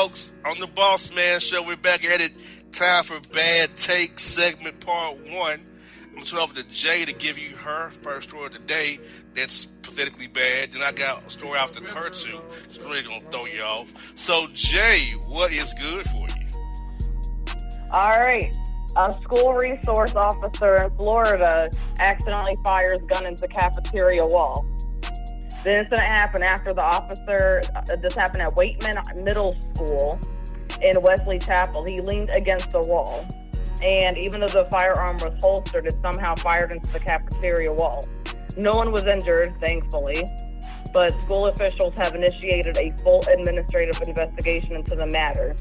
folks. On the Bossman Show, we're back at it. Time for Bad Take segment part 1. I'm going to turn over to Jay to give you her first story of the day that's pathetically bad. Then I got a story after her, too. It's really going to throw you off. So, Jay, what is good for you? All right. A school resource officer in Florida accidentally fires gun into cafeteria wall. The incident happened after the officer, this happened at Waitman Middle School in Wesley Chapel. He leaned against the wall, and even though the firearm was holstered, it somehow fired into the cafeteria wall. No one was injured, thankfully, but school officials have initiated a full administrative investigation into the matter.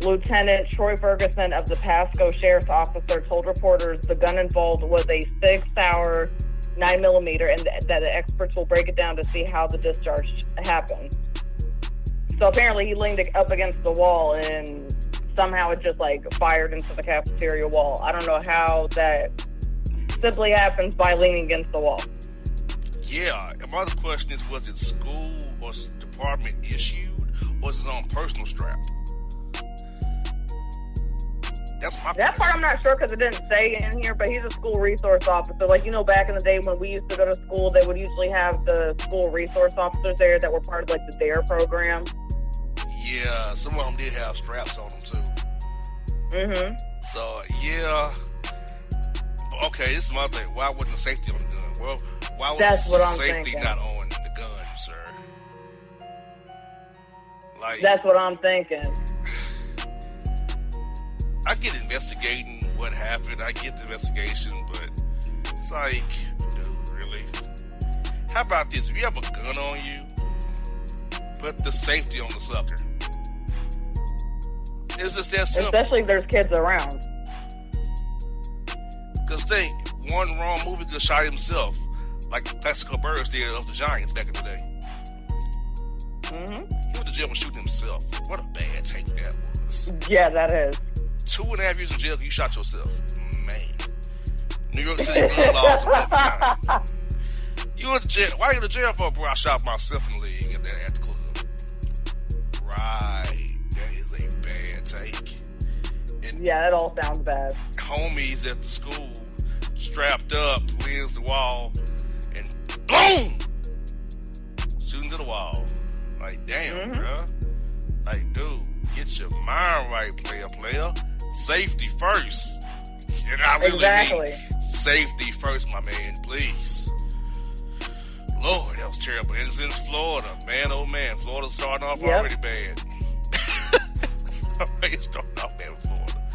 Lieutenant Troy Ferguson of the Pasco Sheriff's Officer told reporters the gun involved was a Sig Sauer 9mm, and that the experts will break it down to see how the discharge happened. So apparently he leaned up against the wall and somehow it just fired into the cafeteria wall. I don't know how that simply happens by leaning against the wall. Yeah, and my other question is, was it school or department issued, or was it on personal strap? That's my That part I'm not sure because it didn't say in here, but he's a school resource officer. Back in the day when we used to go to school, they would usually have the school resource officers there that were part of the DARE program. Yeah, some of them did have straps on them too. Mm-hmm. So, yeah. Okay, this is my thing. Why wasn't the safety on the gun? Well, why was the safety not on the gun, sir? That's what I'm thinking. I get investigating what happened. I get the investigation, but it's dude, really? How about this? If you have a gun on you, put the safety on the sucker. It's just that simple. Especially if there's kids around. Because think, one wrong movie could have shot himself, like Plaxico Burress did of the Giants back in the day. Mm-hmm. He went to jail for shooting himself. What a bad take that was. Yeah, that is. 2.5 years in jail, you shot yourself. Man. New York City gun laws are different. You went to jail. Why you in jail for, bro? I shot myself in the leg at the club. Right. That is a bad take. And yeah, that all sounds bad. Homies at the school, strapped up, leans the wall, and boom! Shooting to the wall. Damn, bruh. Dude, get your mind right, player. Safety first. And I really mean safety first, my man, please. Lord, that was terrible. And it's in Florida. Man, oh man. Florida's starting off already bad. It's already starting off bad in Florida.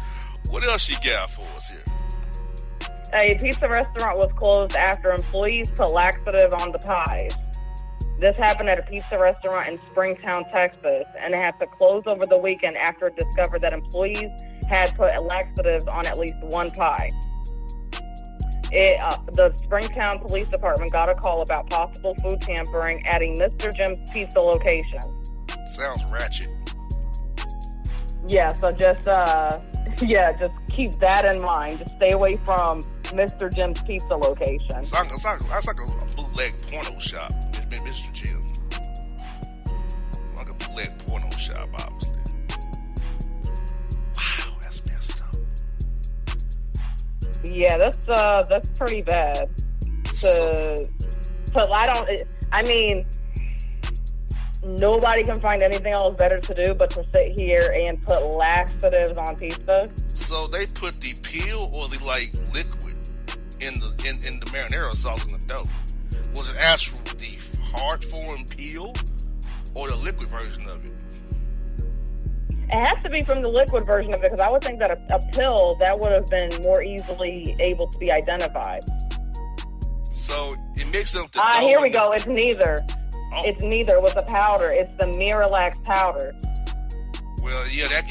What else you got for us here? A pizza restaurant was closed after employees put laxative on the pies. This happened at a pizza restaurant in Springtown, Texas, and it had to close over the weekend after it discovered that employees had put laxatives on at least one pie. The Springtown Police Department got a call about possible food tampering at a Mr. Jim's Pizza location. Sounds ratchet. Yeah, so just keep that in mind. Just stay away from Mr. Jim's Pizza location. That's like a bootleg porno shop. Mr. Jim. Like a bootleg porno shop, obviously. Wow, that's messed up. Yeah, that's pretty bad. Nobody can find anything else better to do but to sit here and put laxatives on pizza. So they put the peel or the liquid in the marinara sauce in the dough. Was it actually the hard form peel or the liquid version of it? It has to be from the liquid version of it, because I would think that a pill, that would have been more easily able to be identified. So it mixes up the here we go. It's neither. Oh. It's neither with the powder. It's the Miralax powder. Well, yeah, that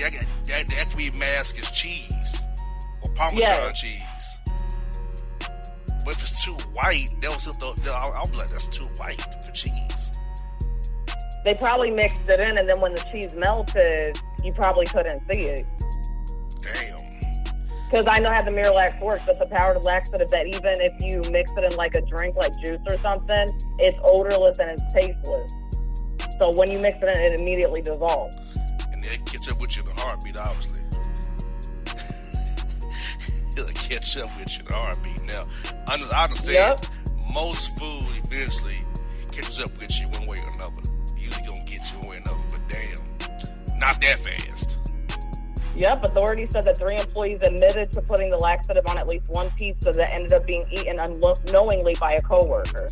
could be masked as cheese or Parmesan cheese. But if it's too white, I'll be like, that's too white for cheese. They probably mixed it in, and then when the cheese melted, you probably couldn't see it. Damn. Because I know how the Miralax works. It's a powdered laxative that even if you mix it in like a drink, like juice or something, it's odorless and it's tasteless. So when you mix it in, it immediately dissolves. And They'll catch up with you in a heartbeat, obviously. He'll catch up with you in a heartbeat. Now, I understand most food eventually catches up with you one way or another. Usually gonna get you one way or another, but damn, not that fast. Yep, authorities said that 3 employees admitted to putting the laxative on at least one pizza that ended up being eaten unknowingly by a coworker.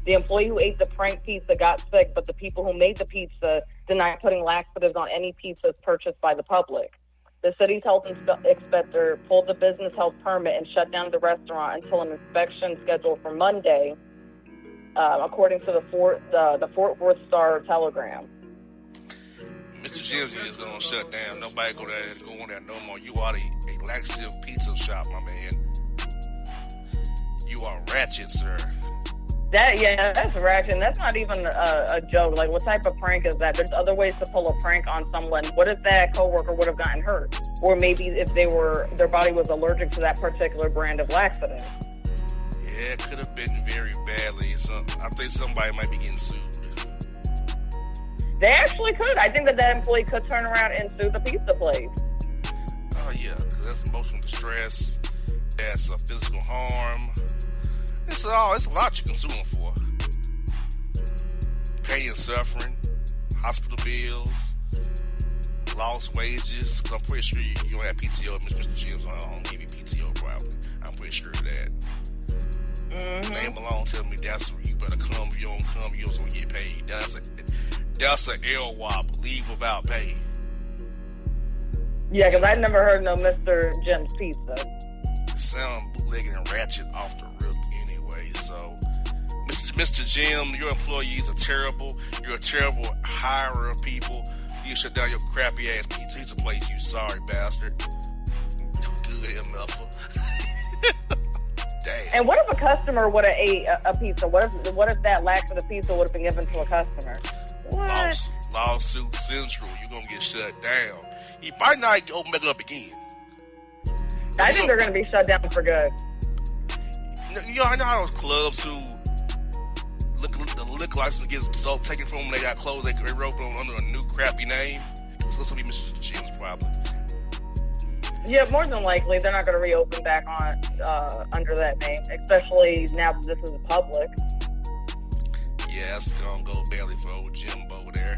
The employee who ate the prank pizza got sick, but the people who made the pizza denied putting laxatives on any pizzas purchased by the public. The city's health inspector pulled the business health permit and shut down the restaurant until an inspection scheduled for Monday, according to the Fort Worth Star Telegram. Mr. Jim's is going to shut down. Nobody go there no more. You are a laxative pizza shop, my man. You are ratchet, sir. That's ratchet. That's not even a joke. Like, what type of prank is that? There's other ways to pull a prank on someone. What if that coworker would have gotten hurt? Or maybe if their body was allergic to that particular brand of laxative. Yeah, it could have been very badly. So I think somebody might be getting sued. They actually could. I think that employee could turn around and sue the pizza place. Oh, yeah, because that's emotional distress. That's physical harm. It's a lot you can sue them for. Pain and suffering, hospital bills, lost wages. I'm pretty sure you don't have PTO, Mr. Jim's. I don't give you PTO probably. I'm pretty sure of that. Mm-hmm. Name alone tell me that's where you better come. If you don't come, you don't get paid. That's an LWOP, leave without pay. Yeah, because I never heard no Mr. Jim's Pizza. It sound bootlegging and ratchet off the rip anyway. So, Mr. Jim, your employees are terrible. You're a terrible hirer of people. You shut down your crappy ass pizza place, you sorry bastard. Good MFer. Damn. And what if a customer would have ate a pizza? What if that laxative pizza would have been given to a customer? What? Lawsuit Central. You're going to get shut down. He might not open back up again. I think they're going to be shut down for good. You know, I know those clubs who the liquor license gets taken from them. They got closed. They wrote them under a new crappy name. So this will be Mr. Jim's probably. Yeah, more than likely they're not going to reopen back on under that name, especially now that this is public. Yeah, it's gonna go badly for old Jimbo there.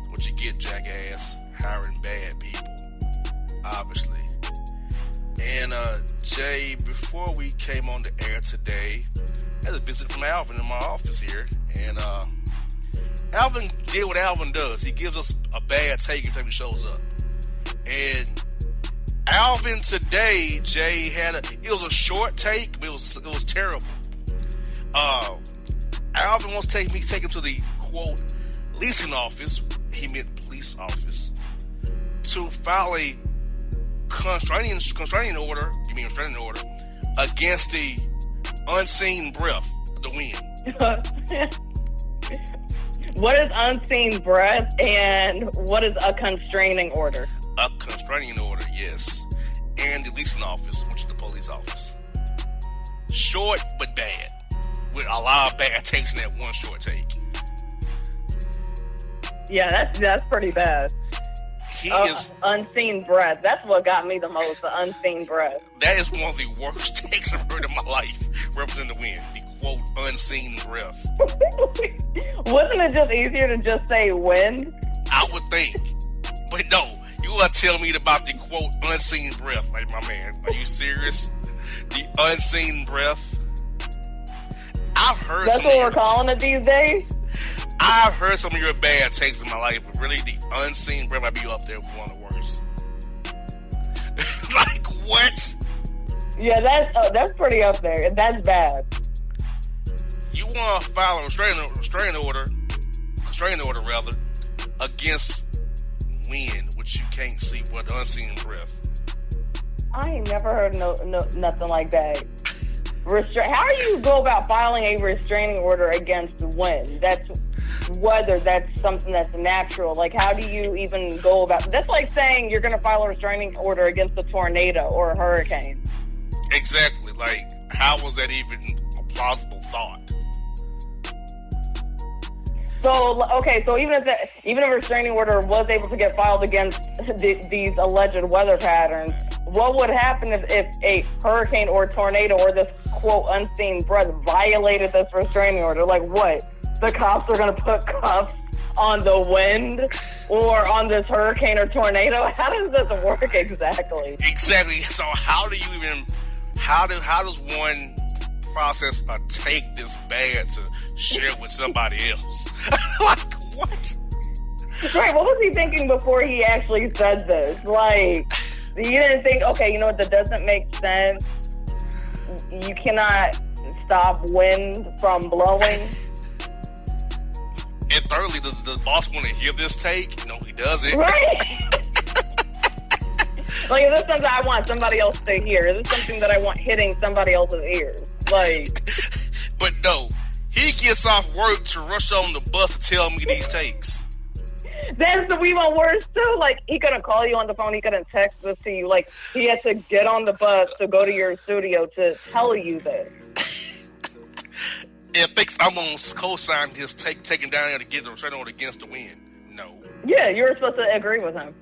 What you get, jackass, hiring bad people, obviously. And Jay, before we came on the air today, I had a visit from Alvin in my office here, and Alvin did what Alvin does. He gives us a bad take every time he shows up. And Alvin today, Jay, it was a short take, but it was terrible. Alvin wants to take him to the, quote, leasing office, he meant police office, to file a restraining order against the unseen breath of the wind. What is unseen breath and what is a constraining order? A constraining order, yes. And the leasing office, which is the police office. Short but bad. With a lot of bad takes in that one short take. Yeah, that's pretty bad. Unseen breath. That's what got me the most, the unseen breath. That is one of the worst takes I've heard in my life, representing the wind. The quote, unseen breath. Wasn't it just easier to just say wind? I would think. But no, you are telling me about the quote, unseen breath. Like, my man, are you serious? The unseen breath? I've heard that's what we're calling it these days? I've heard some of your bad takes in my life, but really the unseen breath might be up there with one of the worst. Like, what? Yeah, that's pretty up there. That's bad. You want to file a restraining order against wind, which you can't see, what unseen breath. I ain't never heard nothing like that. How do you go about filing a restraining order against wind? That's whether that's something that's natural. Like, how do you even go about? That's like saying you're going to file a restraining order against a tornado or a hurricane. Exactly. Like, how was that even a plausible thought? So even if a restraining order was able to get filed against these alleged weather patterns, what would happen if a hurricane or tornado or this quote unseen breath violated this restraining order? Like what? The cops are going to put cuffs on the wind or on this hurricane or tornado? How does this work exactly? Exactly. So how does one process a take this bad to share with somebody else? Like, what? Right, what was he thinking before he actually said this? Like, you didn't think, okay, you know what, that doesn't make sense. You cannot stop wind from blowing. And thirdly, does boss want to hear this take? No, he doesn't. Right? Like, is this something I want somebody else to hear? Is this something that I want hitting somebody else's ears? Like, but no, he gets off work to rush on the bus to tell me these takes. That's the even worse too. Like, he couldn't call you on the phone. He couldn't text this to you. Like, he had to get on the bus to go to your studio to tell you this. It thinks I'm on co-sign his taking down there to get the restraining order against the wind. No. Yeah, you were supposed to agree with him.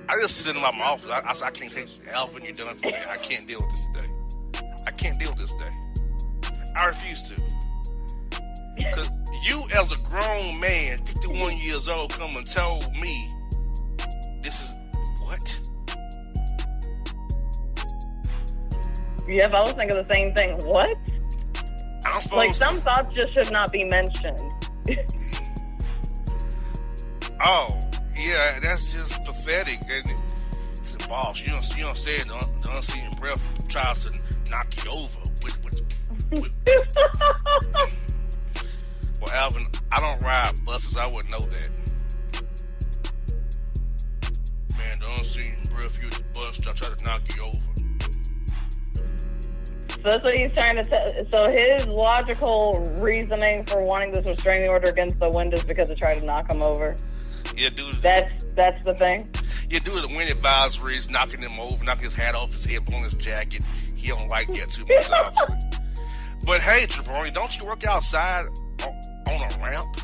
I just sit in my office. I said, I can't take Alvin, you're done for me. I can't deal with this today. I can't deal with this today. I refuse to. Because you, as a grown man, 51 years old, come and told me this is what? Yep, I was thinking the same thing. What? I'm supposed like, some thoughts just should not be mentioned. Oh, yeah, that's just pathetic. And it's a boss. You don't say it. The unseen breath tries to knock you over. Well, Alvin, I don't ride buses. I wouldn't know that. Man, the unseen breath, you at the bus, I try to knock you over. So that's what he's trying to tell. So his logical reasoning for wanting this restraining order against the wind is because it tried to knock him over. Yeah, dude. That's the thing. Yeah, dude. The wind advisory is knocking him over, knocking his hat off his head, blowing his jacket. He don't like that too much, obviously. But hey, Jabroni, don't you work outside on a ramp?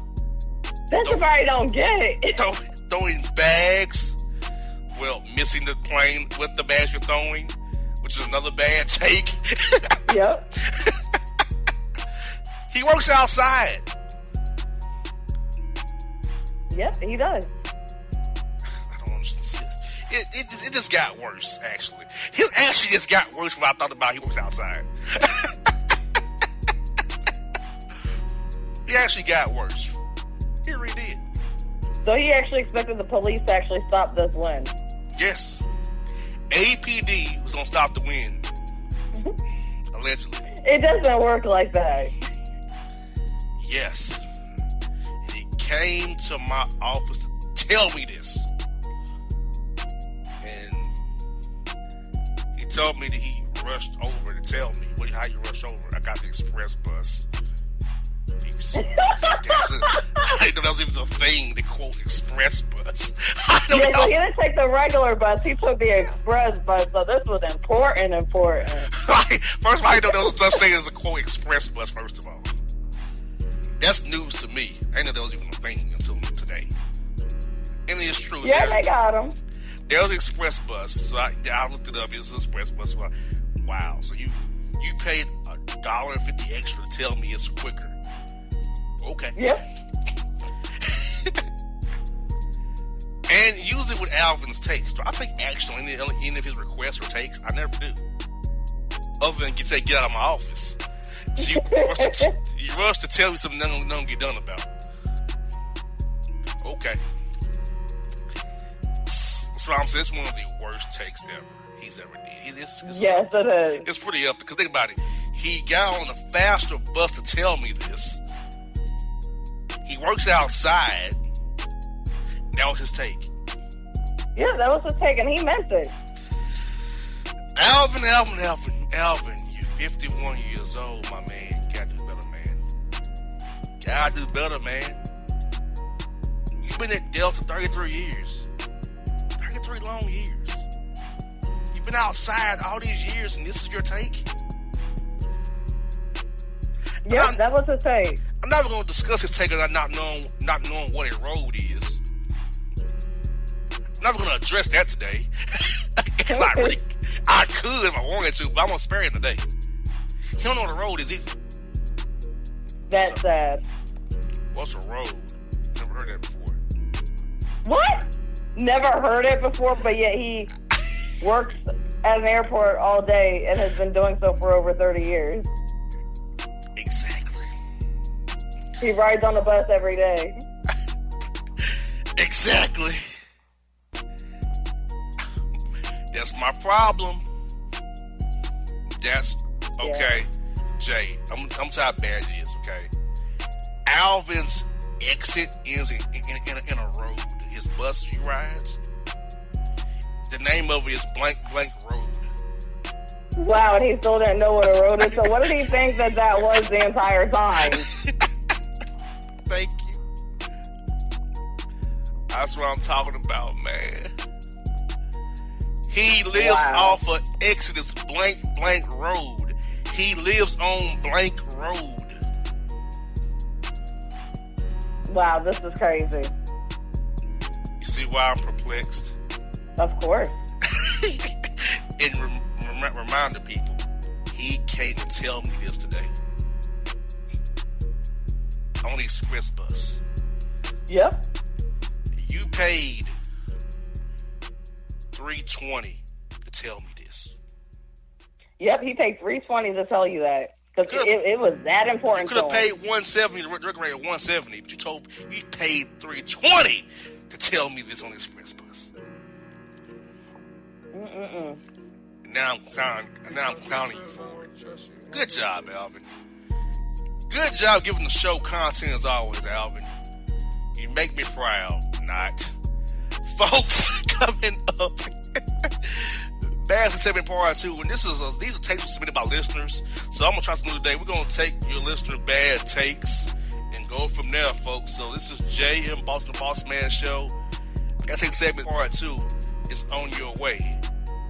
That's the part I don't get. Throwing bags. Well, missing the plane with the bags you're throwing, which is another bad take. Yep. He works outside. Yep, he does. I don't understand. It just got worse, actually. His actually just got worse when I thought about he works outside. He actually got worse. He really did. So he actually expected the police to actually stop this wind. Yes. APD was going to stop the wind. Allegedly. It doesn't work like that. Yes. And he came to my office to tell me this. And he told me that he rushed over to tell me. How you rush over? I got the express bus. I didn't know that was even a thing, the quote express bus. So he didn't take the regular bus, he took the express bus, so this was important. First of all, I didn't know there was such thing as a quote express bus, first of all. That's news to me. I didn't know there was even a thing until today. And it's true. Yeah, they got him. There was an express bus, so I looked it up. It was an express bus. So wow, so you paid $1.50 extra to tell me it's quicker. Okay. Yep. And usually with Alvin's takes, I take action on any of his requests or takes. I never do. Other than say, get out of my office. So you rush to tell me something nothing don't get done about. Okay. So I'm saying it's one of the worst takes ever he's ever did. Yes, it is. It's pretty up because think about it. He got on a faster bus to tell me this. He works outside. That was his take. Yeah, that was his take, and he meant it. Alvin, you're 51 years old, my man. You gotta do better, man. Gotta do better, man. You've been at Delta 33 years. 33 long years. You've been outside all these years, and this is your take? Yep, that was his take. I'm not even going to discuss his take on not knowing what a road is. I'm not going to address that today. I could if I wanted to, but I'm going to spare him today. He don't know what a road is either. That's sad. What's a road? Never heard that before. What? Never heard it before, but yet he works at an airport all day and has been doing so for over 30 years. Exactly. He rides on the bus every day. Exactly. That's my problem. That's okay. Yeah. Jay, I'm telling you how bad it is, okay? Alvin's exit ends in a road. His bus he rides. The name of it is blank road. Wow, and he still didn't know what a road is. So what did he think that was the entire time? Thank you. That's what I'm talking about, man. He lives off of Exodus blank road. He lives on blank road. Wow, this is crazy. You see why I'm perplexed? Of course. And remind the people, he came to tell me this today. On the express bus. Yep. You paid $320 to tell me this. Yep, he paid $320 to tell you that. Because it was that important. You could have paid $170, the record rate of $170, but you paid $320 to tell me this on the express bus. Now I'm clowning you for it. Good job, Alvin. Good job giving the show content as always, Alvin. You make me proud. Not. Folks, coming up. Bad 7 Part 2. And these are takes submitted by listeners. So I'm going to try something today. We're going to take your listener bad takes and go from there, folks. So this is J.M. Boston, the Bossman Show. Bad Take Segment Part 2 is on your way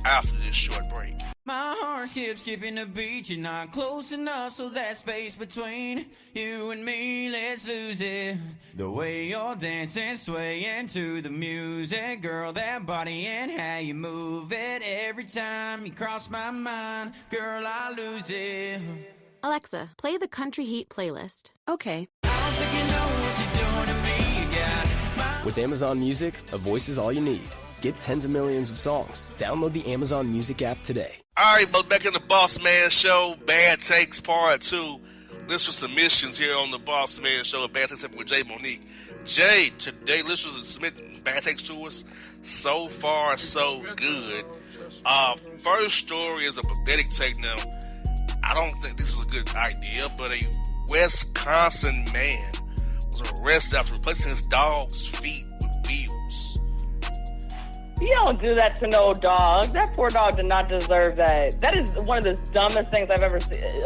after this short break. My heart skips skipping the beat. You're not close enough, so that space between you and me, let's lose it. The way you're dancing, swaying to the music, girl, that body and how you move it. Every time you cross my mind, girl, I lose it. Alexa, play the Country Heat playlist. Okay. I don't think you know what you're doing to me. You got With Amazon Music, a voice is all you need. Get tens of millions of songs. Download the Amazon Music app today. All right, folks, back in the Bossman Show, Bad Takes Part 2. Listener submissions here on the Bossman Show, Bad Takes with Jay Monique. Jay, today listeners submit bad takes to us. So far, so good. First story is a pathetic take now. I don't think this is a good idea, but a Wisconsin man was arrested after replacing his dog's feet with wheels. You don't do that to no dog. That poor dog did not deserve that. That is one of the dumbest things I've ever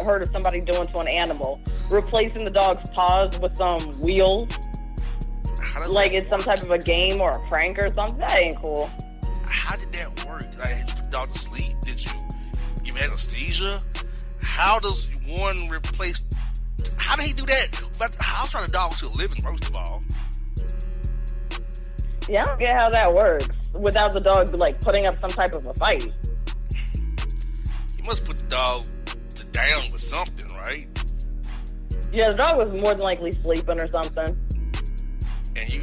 heard of somebody doing to an animal. Replacing the dog's paws with some wheels. Like it's some type of a game or a prank or something. That ain't cool. How did that work? Like, did you put the dog to sleep? Did you give anesthesia? How does one replace... How did he do that? How's trying to dog to living, first of all? Yeah, I don't get how that works without the dog, like, putting up some type of a fight. You must put the dog down with something, right? Yeah, the dog was more than likely sleeping or something. And you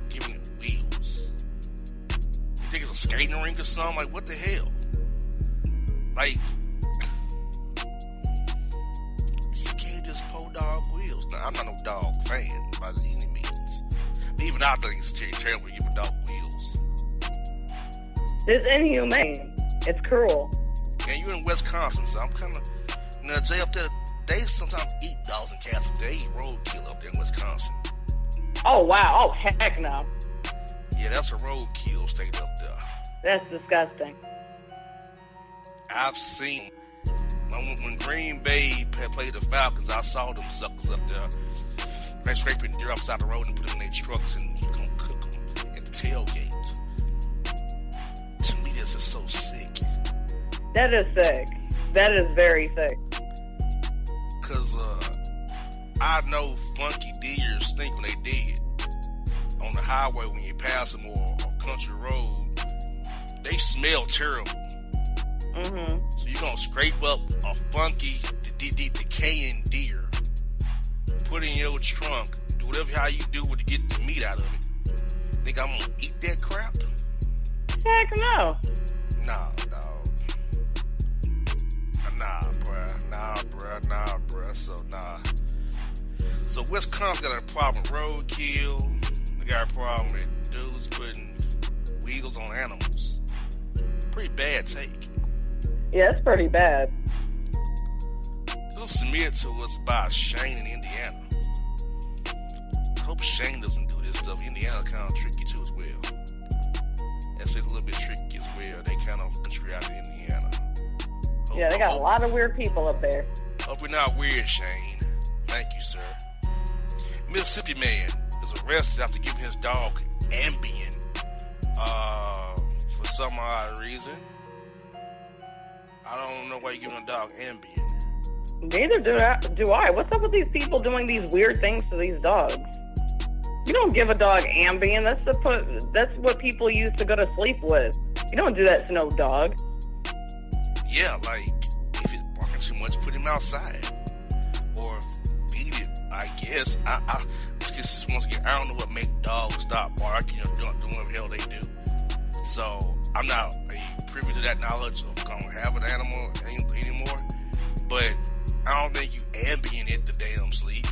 giving it wheels. You think it's a skating rink or something? Like, what the hell? Like, you can't just pull dog wheels. Now, I'm not no dog fan by any means. But even I think it's terrible to give a dog wheels. It's inhumane. It's cruel. And you're in Wisconsin, so I'm kind of... Now, Jay, up there, they sometimes eat dogs and cats. They eat roadkill up there in Wisconsin. Oh, wow. Oh, heck no. Yeah, that's a roadkill state up there. That's disgusting. I've seen... When Green Bay had played the Falcons, I saw them suckers up there. They scraping deer upside the road and put them in their trucks and come cook them at the tailgate. To me, this is so sick. That is sick. That is very sick. Because I know funky deer stink when they dead. On the highway, when you pass them or a country road, they smell terrible. Mm-hmm. So you're going to scrape up a funky, decaying deer, put it in your trunk, do whatever how you do to get the meat out of it. Think I'm going to eat that crap? Heck no. Nah, bruh. So, nah. So, Wisconsin got a problem with roadkill. They got a problem with dudes putting wheels on animals. Pretty bad take. Yeah, it's pretty bad. This was submitted to us by Shane in Indiana. I hope Shane doesn't do this stuff. Indiana kind of tricky too as well. That's a little bit tricky as well. They kind of country out in Indiana. Yeah, they got a lot of weird people up there. Hope we're not weird, Shane. Thank you, sir. Mississippi man is arrested after giving his dog Ambien for some odd reason. I don't know why you're giving a dog Ambien. Neither do I. What's up with these people doing these weird things to these dogs? You don't give a dog Ambien. That's what people use to go to sleep with. You don't do that to no dog. Yeah, like, if it's barking too much, put him outside. Or feed it, I guess. Once again, I don't know what make dogs stop barking or doing whatever the hell they do. So, I'm not privy to that knowledge of going to have an animal anymore. But I don't think you Ambien it to damn sleep.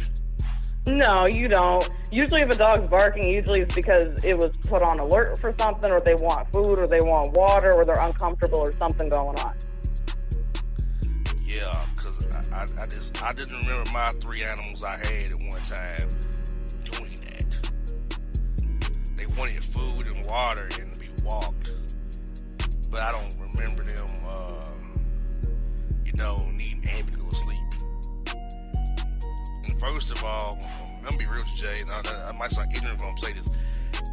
No, you don't. Usually if a dog's barking, usually it's because it was put on alert for something, or they want food, or they want water, or they're uncomfortable, or something going on. Yeah, because I didn't remember my 3 animals I had at one time doing that. They wanted food and water and to be walked. But I don't remember them, needing Ambien to go to sleep. And first of all, I'm going to be real with you, Jay, and I might sound ignorant when I'm saying this.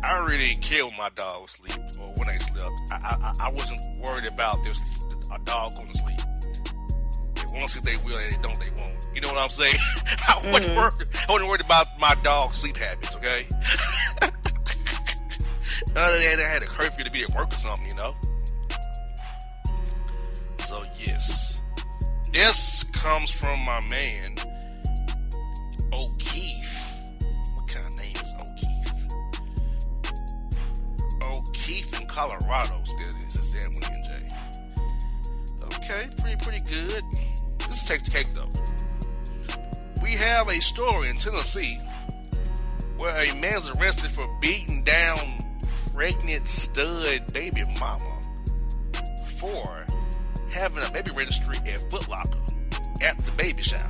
I really didn't care when my dog was asleep or when they slept. I wasn't worried about a dog going to sleep. They want to sleep, they will, and they don't, they won't. You know what I'm saying? I wasn't worried about my dog's sleep habits, okay? Other than that, I had a curfew to be at work or something, you know? So, yes. This comes from my man, O'Keefe. What kind of name is O'Keefe? O'Keefe in Colorado, still is that one in Jay. Okay, pretty good. This takes the cake though. We have a story in Tennessee where a man's arrested for beating down pregnant stud baby mama for having a baby registry at Foot Locker at the baby shower.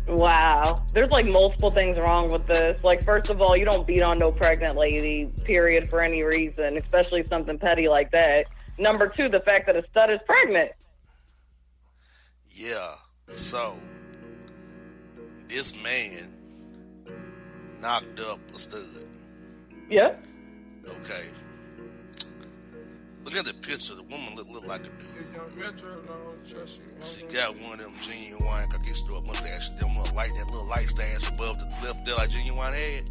Wow. There's like multiple things wrong with this. Like, first of all, you don't beat on no pregnant lady, period, for any reason, especially something petty like that. Number 2, the fact that a stud is pregnant. Yeah, so this man knocked up a stud. Yeah. Okay. Look at the picture. The woman look like a dude. She got one of them genuine cookie store mustache. Them little light stash above the lip there, like Genuine had.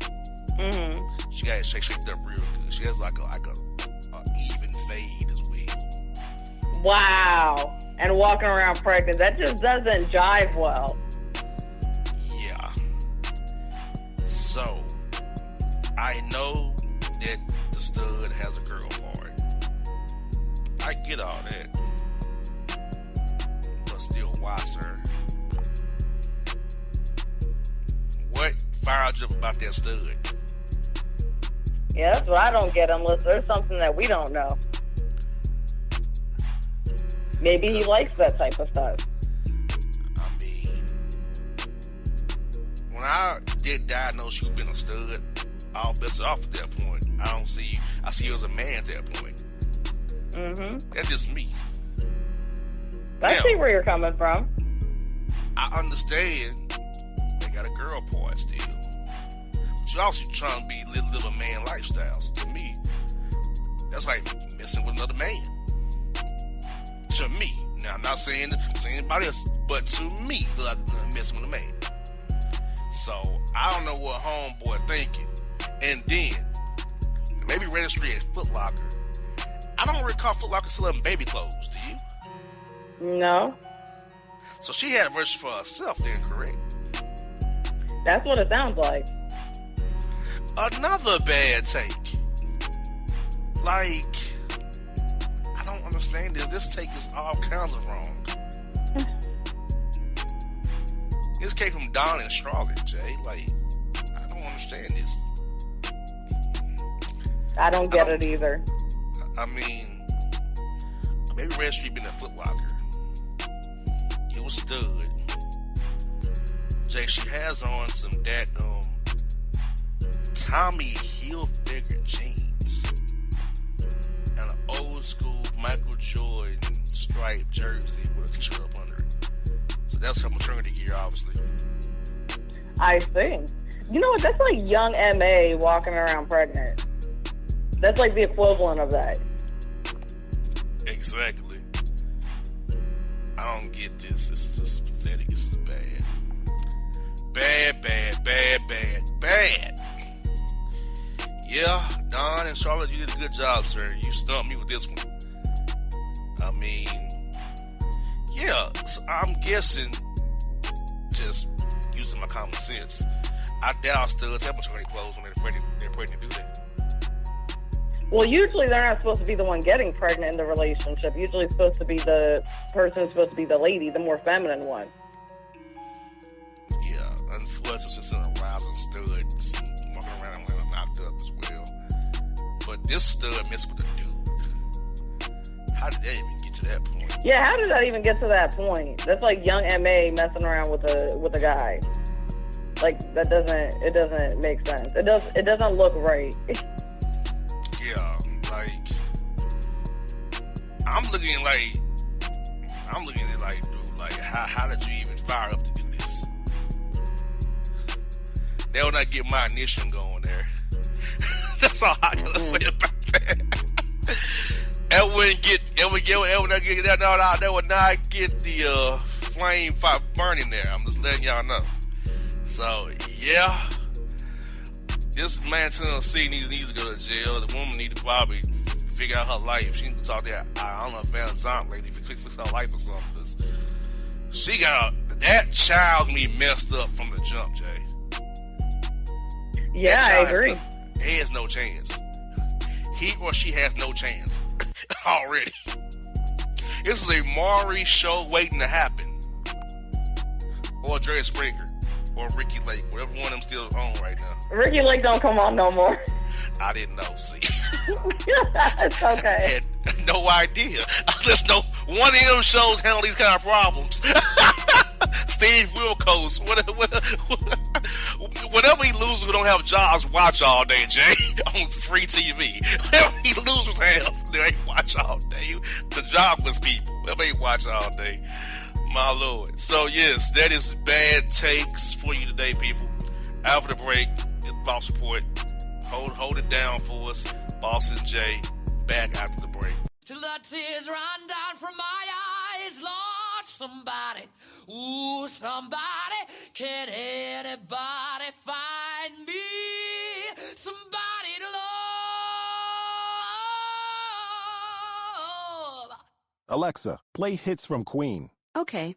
Mm-hmm. She got it shaped up real good. She has like a even fade as well. Wow. And walking around pregnant, that just doesn't jive well. Yeah. So I know that the stud has a girl part. I get all that. But still, why, sir? What fired you up about that stud? Yeah, that's what I don't get unless there's something that we don't know. Maybe he likes that type of stuff. I mean, when I did diagnose you being a stud, all bets are off at that point. I see you as a man at that point. Mm-hmm. That's just me. I see where you're coming from. I understand they got a girl part still. But you're also trying to live a man lifestyle. So to me, that's like messing with another man. To me. Now, I'm not saying to anybody else, but to me, like messing with a man. So I don't know what homeboy thinking. And then maybe registry at Foot Locker. I don't recall Foot Locker selling baby clothes. Do you? No. So she had a register for herself then, correct? That's what it sounds like. Another bad take. Like, I don't understand this. This take is all kinds of wrong. This came from Don and Charlotte, Jay. Like, I don't understand this. I don't get it either. I mean, maybe registry been a Foot Locker. It was stud. Jay, she has on some daggum Tommy Hilfiger jeans and an old school Michael Jordan striped jersey with a t-shirt up under it. So that's her maternity gear, obviously. I see. You know what? That's like young MA walking around pregnant. That's like the equivalent of that. Exactly. I don't get this. This is just pathetic. This is bad. Bad. Yeah, Don and Charlotte, you did a good job, sir. You stumped me with this one. I mean, yeah, so I'm guessing, just using my common sense, I doubt studs have maternity clothes when they're pregnant to do that. Well, usually they're not supposed to be the one getting pregnant in the relationship. Usually it's supposed to be the person who's supposed to be the lady, the more feminine one. Yeah, unfortunately, it's an arousing stud walking around and knocked up as well. But this stud messed with the dude. How did that even get to that point? Yeah, how did that even get to that point? That's like young MA messing around with a guy. Like, it doesn't make sense. It doesn't look right. Yeah, like, I'm looking at it like, dude, like, how did you even fire up to do this? They will not get my ignition going there. That's all I gotta say about that. They would not get the flame fire burning there. I'm just letting y'all know. So, yeah. This man Tennessee needs to go to jail. The woman needs to probably figure out her life. She needs to talk to that, I don't know, Van Zant lady to fix her life or something. Cause that child can be messed up from the jump, Jay. Yeah, I agree. He has no chance. He or she has no chance already. This is a Maury show waiting to happen. Or Jerry Springer. Or Ricky Lake, whatever one of them still on right now. Ricky Lake don't come on no more. I didn't know, see. It's okay. I had no idea. There's no one of them shows handle these kind of problems. Steve Wilkos, whenever he loses, we don't have jobs, watch all day, Jay, on free TV. Whenever he loses, they ain't watch all day. The jobless people, whenever they watch all day. My Lord. So, yes, that is bad takes for you today, people. After the break, Boss Report. Hold it down for us. Boss and Jay, back after the break. Till the tears run down from my eyes, Lord, somebody, ooh, somebody, can anybody find me? Somebody to love. Alexa, play hits from Queen. Okay.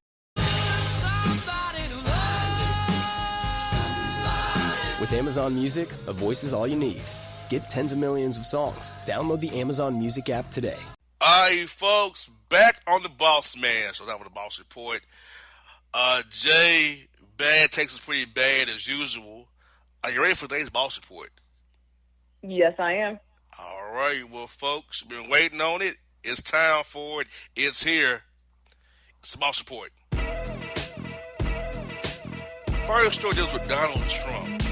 With Amazon Music, a voice is all you need. Get tens of millions of songs. Download the Amazon Music app today. Alright, folks, back on the Bossman. So that was the Boss Report. Jay, bad takes is pretty bad as usual. Are you ready for today's Boss Report? Yes, I am. Alright, well, folks, been waiting on it. It's time for it. It's here. It's the Boss Report. First story deals with Donald Trump.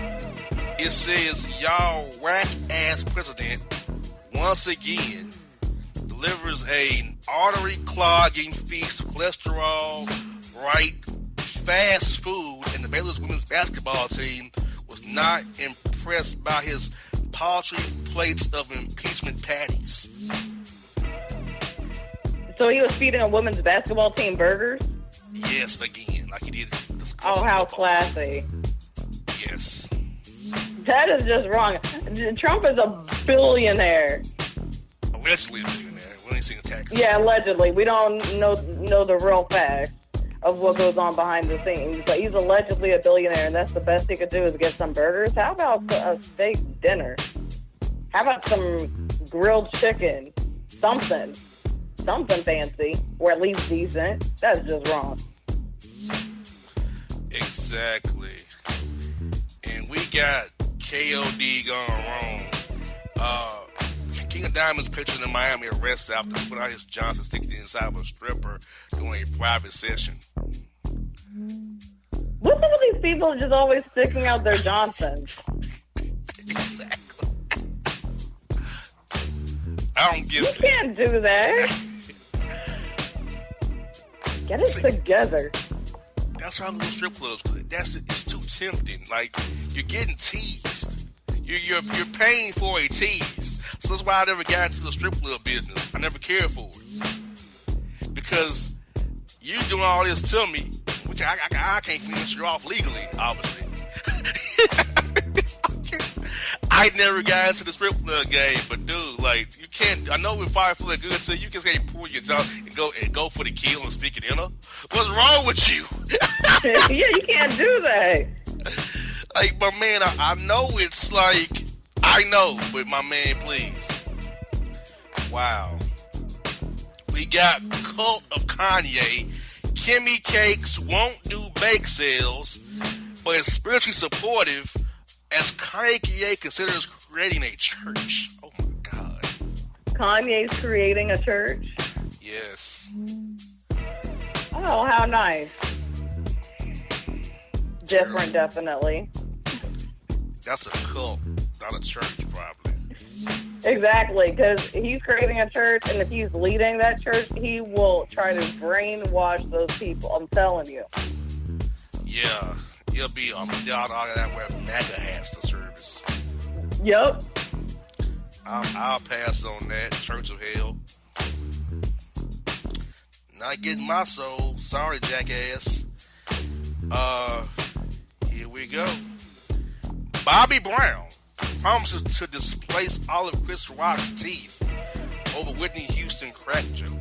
It says, y'all whack-ass president once again delivers an artery-clogging feast of cholesterol, fast food, and the Baylor's women's basketball team was not impressed by his paltry plates of impeachment patties. So he was feeding a women's basketball team burgers? Yes, again, like he did. Oh, how classy. Yes. That is just wrong. Trump is a billionaire. Allegedly a billionaire. We ain't seen the taxes. Yeah, allegedly. We don't know the real facts of what goes on behind the scenes. But he's allegedly a billionaire, and that's the best he could do is get some burgers. How about a steak dinner? How about some grilled chicken? Something fancy, or at least decent. That's just wrong. Exactly. And we got KOD gone wrong. King of Diamonds pictured in Miami arrested after he put out his Johnson sticking it inside of a stripper during a private session. What's up with these people just always sticking out their Johnsons? Exactly. I don't get it. You can't do that. Get it together. That's why I go to strip clubs. It's too tempting. Like, you're getting teased. You're paying for a tease. So that's why I never got into the strip club business. I never cared for it. Because you doing all this to me, I can't finish you off legally, obviously. I never got into the strip club game, but dude, like, you can't. I know we're fire feeling good to you. Just can't pull your jaw and go for the kill and stick it in her. What's wrong with you? Yeah, you can't do that. Like, my man, I know it's like, I know, but my man, please. Wow. We got Cult of Kanye. Kimmy Cakes won't do bake sales, but is spiritually supportive as Kanye considers creating a church. Oh my God. Kanye's creating a church? Yes. Oh, how nice. Different, definitely. That's a cult, not a church, probably. Exactly, because he's creating a church, and if he's leading that church, he will try to brainwash those people. I'm telling you. Yeah. He'll be out that wear MAGA hats to service. Yep. I'll pass on that. Church of Hell. Not getting my soul. Sorry, jackass. Here we go. Bobby Brown promises to displace all of Chris Rock's teeth over Whitney Houston crack joke.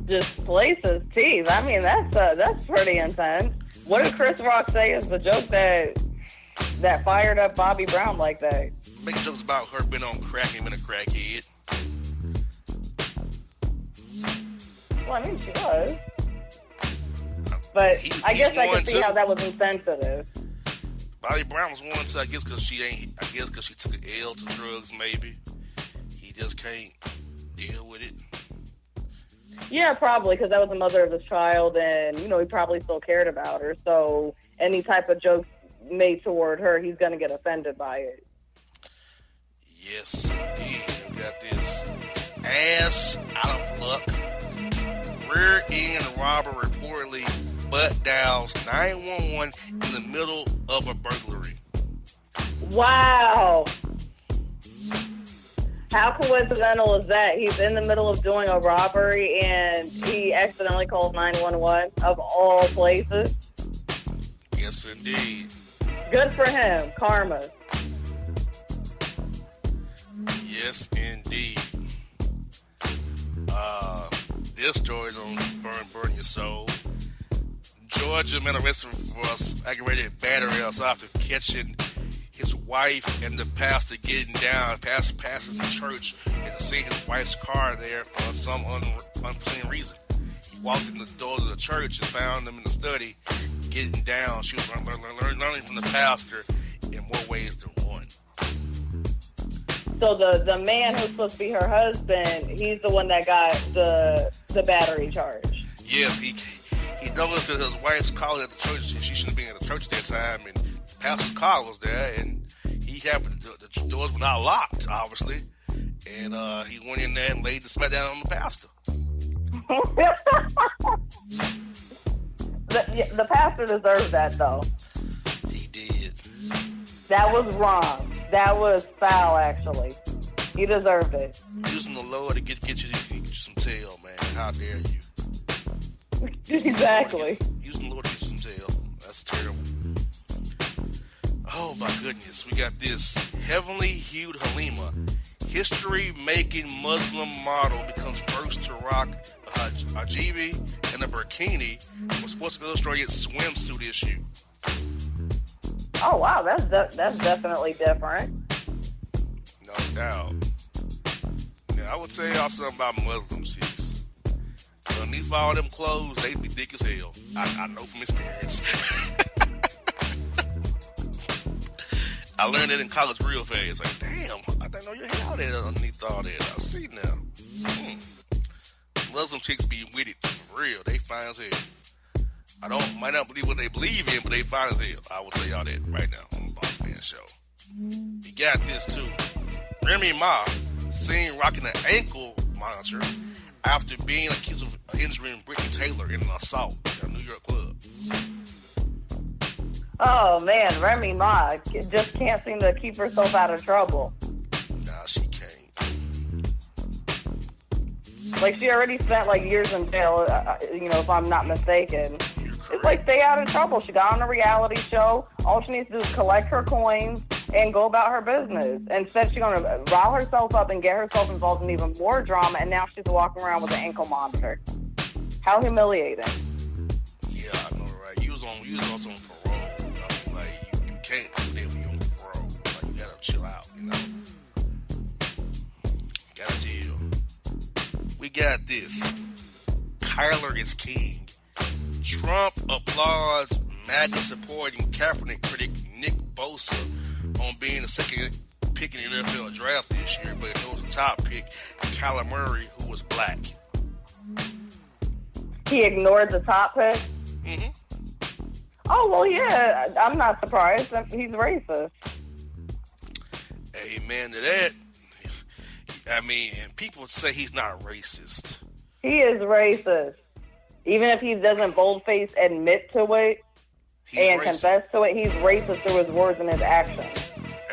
Displace his teeth. I mean, that's pretty intense. What did Chris Rock say is the joke that fired up Bobby Brown like that? Making jokes about her being on crack and being a crackhead. Well, I mean, she was. But I guess I can see how that was insensitive. Bobby Brown was one too, I guess because she took an L to drugs, maybe. He just can't deal with it. Yeah, probably, because that was the mother of his child, and, he probably still cared about her. So any type of jokes made toward her, he's going to get offended by it. Yes, indeed. We got this ass out of luck. Rear-end robber reportedly butt dials 911 in the middle of a burglary. Wow. How coincidental is that? He's in the middle of doing a robbery and he accidentally calls 911 of all places. Yes, indeed. Good for him. Karma. Yes, indeed. This story don't burn your soul. Georgia man arrested for aggravated battery after catching his wife and the pastor getting down, passing the church, and seeing his wife's car there for some unforeseen reason. He walked in the doors of the church and found them in the study getting down. She was learning from the pastor in more ways than one. So the man who's supposed to be her husband, he's the one that got the battery charge. Yes, he noticed that his wife's car at the church. She shouldn't be at the church that time, and the pastor's car was there, and he happened to, the doors were not locked, obviously, and he went in there and laid the smack down on the pastor. The pastor deserved that, though. He did. That was wrong. That was foul, actually. He deserved it. Using the Lord to get you some tail, man. How dare you? Exactly. Using the Lord to get you some tail. That's terrible. Oh my goodness, we got this heavily hued Halima, history-making Muslim model, becomes first to rock a hijabi and a burkini for Sports Illustrated swimsuit issue. Oh wow, that's definitely different. No doubt. Now I would tell y'all something about Muslim chicks. Underneath all them clothes, they be thick as hell. I know from experience. I learned it in college real fast. Like, damn, I didn't know you had all that underneath all that. I see now. Muslim chicks be with it for real. They fine as hell. Might not believe what they believe in, but they fine as hell. I will tell y'all that right now on the Bossman show. You got this too. Remy Ma seen rocking an ankle monitor after being accused of injuring Brittany Taylor in an assault at a New York club. Oh man, Remy Ma just can't seem to keep herself out of trouble. Nah, she can't. Like, she already spent like years in jail, if I'm not mistaken. It's like, stay out of trouble. She got on a reality show. All she needs to do is collect her coins and go about her business. Instead, she's going to rile herself up and get herself involved in even more drama, and now she's walking around with an ankle monitor. How humiliating. Yeah, I know, right? You was also on parole. You can't do that when you're on parole. Like, you gotta chill out, Gotta chill. We got this. Kyler is king. Trump applauds MAGA supporting Kaepernick critic Nick Bosa on being the second pick in the NFL draft this year, but it knows the top pick, Kyler Murray, who was black. He ignored the top pick? Mm-hmm. Oh, well, yeah, I'm not surprised. He's racist. Amen to that. I mean, people say he's not racist. He is racist. Even if he doesn't boldface admit to it and confess to it, he's racist through his words and his actions.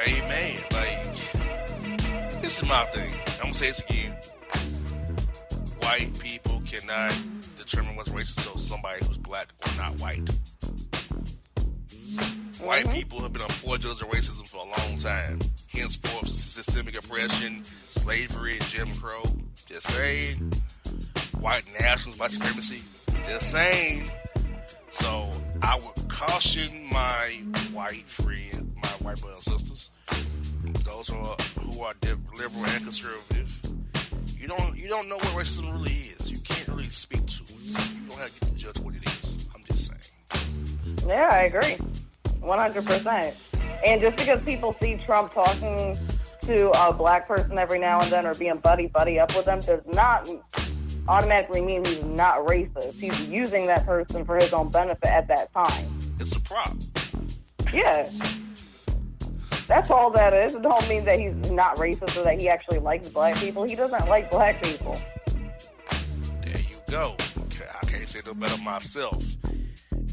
Amen. Like, this is my thing. I'm going to say this again. White people cannot determine what's racist to somebody who's black or not white. White people have been on poor judges of racism for a long time. Henceforth, systemic oppression, slavery, and Jim Crow. Just saying. White nationalism, white supremacy. Just saying. So I would caution my white friends, my white brothers and sisters, those who are liberal and conservative. You don't know what racism really is. You can't really speak to it. So you don't have to get to judge what it is. I'm just saying. Yeah, I agree. 100%. And just because people see Trump talking to a black person every now and then or being buddy up with them does not automatically mean he's not racist. He's using that person for his own benefit at that time. It's a prop. Yeah. That's all that is. It don't mean that he's not racist or that he actually likes black people. He doesn't like black people. There you go. I can't say no better myself.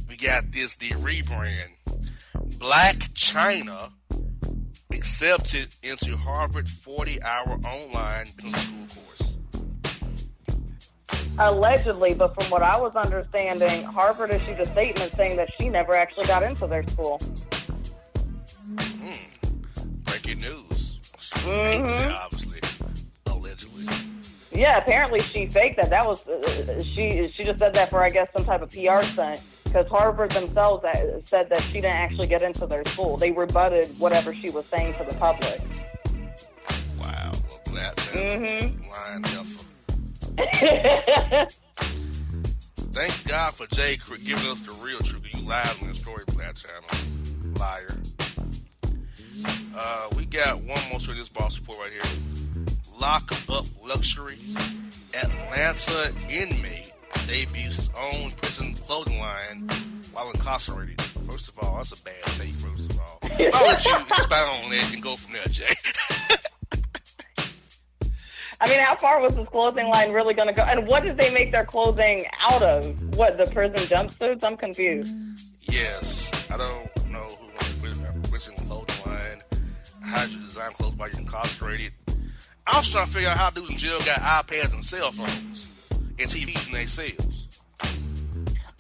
We got the rebrand. Black China accepted into Harvard 40-hour online business school course. Allegedly, but from what I was understanding, Harvard issued a statement saying that she never actually got into their school. Breaking news. She faked that, obviously. Allegedly. Yeah, apparently she faked that. That was she just said that for, I guess, some type of PR stunt. Because Harvard themselves said that she didn't actually get into their school. They rebutted whatever she was saying to the public. Wow. Well, that's lying heifer. Thank God for Jay giving us the real truth. You lied on the story for that channel. Liar. We got one more story in this boss report right here. Lock up luxury. Atlanta inmate debuts his own prison clothing line while incarcerated. First of all, that's a bad take, first of all. I'll let you expound on that and go from there, Jay. I mean, how far was this clothing line really going to go? And what did they make their clothing out of? What, the prison jumpsuits? I'm confused. Yes. I don't know who wants to put a prison clothing line. How did you design clothes while you're incarcerated? I was trying to figure out how dudes in jail got iPads and cell phones and TVs in their cells.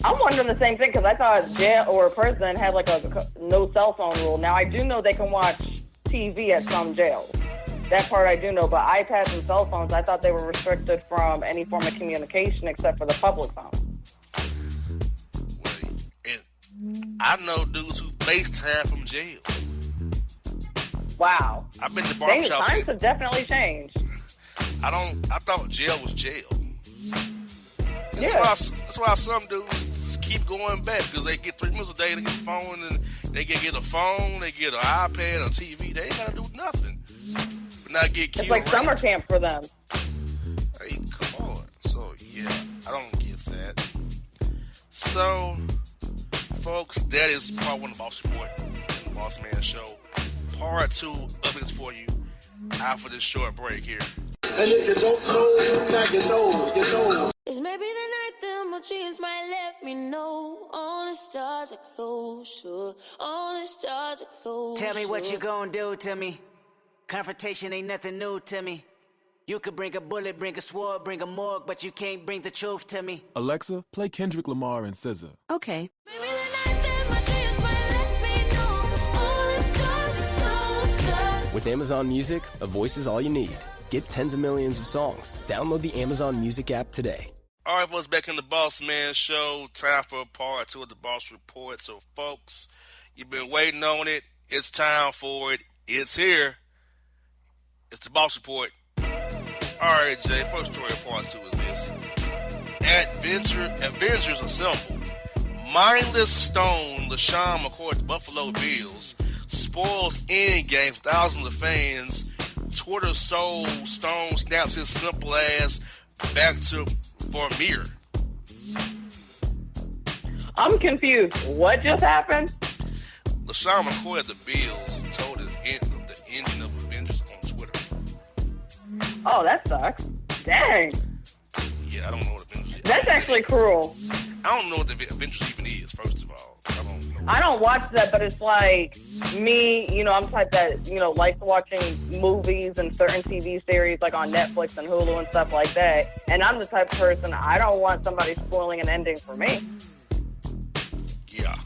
I'm wondering the same thing because I thought jail or prison had like a no cell phone rule. Now I do know they can watch TV at some jails. That part I do know, but iPads and cell phones, I thought they were restricted from any form of communication except for the public phone. And I know dudes who FaceTime from jail. Wow. I've been to barbershops. Times have definitely changed. I thought jail was jail. Yeah. That's why some dudes just keep going back because they get 3 meals a day. They get a phone and they can get a phone, they get an iPad, a TV. They ain't gotta do nothing, but not get killed. It's like summer camp for them. Hey, come on. So yeah, I don't get that. So, folks, that is part 1 of the Boss Report, the Bossman Show. Part 2 of it for you after this short break here. And if you don't know, now you know. It's maybe the night that my dreams might let me know. All the stars are closer. All the stars are closer. Tell me what you gonna do to me. Confrontation ain't nothing new to me. You could bring a bullet, bring a sword, bring a morgue, but you can't bring the truth to me. Alexa, play Kendrick Lamar and SZA. Okay. Maybe the night that my dreams might let me know. All the stars are closer. With Amazon Music, a voice is all you need. Get tens of millions of songs. Download the Amazon Music app today. All right, folks, back in the Boss Man Show. Time for part 2 of the Boss Report. So, folks, you've been waiting on it. It's time for it. It's here. It's the Boss Report. All right, Jay, first story of part 2 is this. Avengers Assemble. Mindless Stone, LaShawn McCoy's Buffalo Bills, spoils endgame for thousands of fans. Twitter soul Stone snaps his simple ass back to Vermeer. I'm confused. What just happened? LaShawn McCoy of the Bills told the ending of Avengers on Twitter. Oh, that sucks. Dang. Yeah, I don't know what Avengers is. That's actually cruel. I don't know what the Avengers even is, first of all. I don't watch that, but it's like me, I'm the type that, likes watching movies and certain TV series like on Netflix and Hulu and stuff like that. And I'm the type of person, I don't want somebody spoiling an ending for me. Yeah.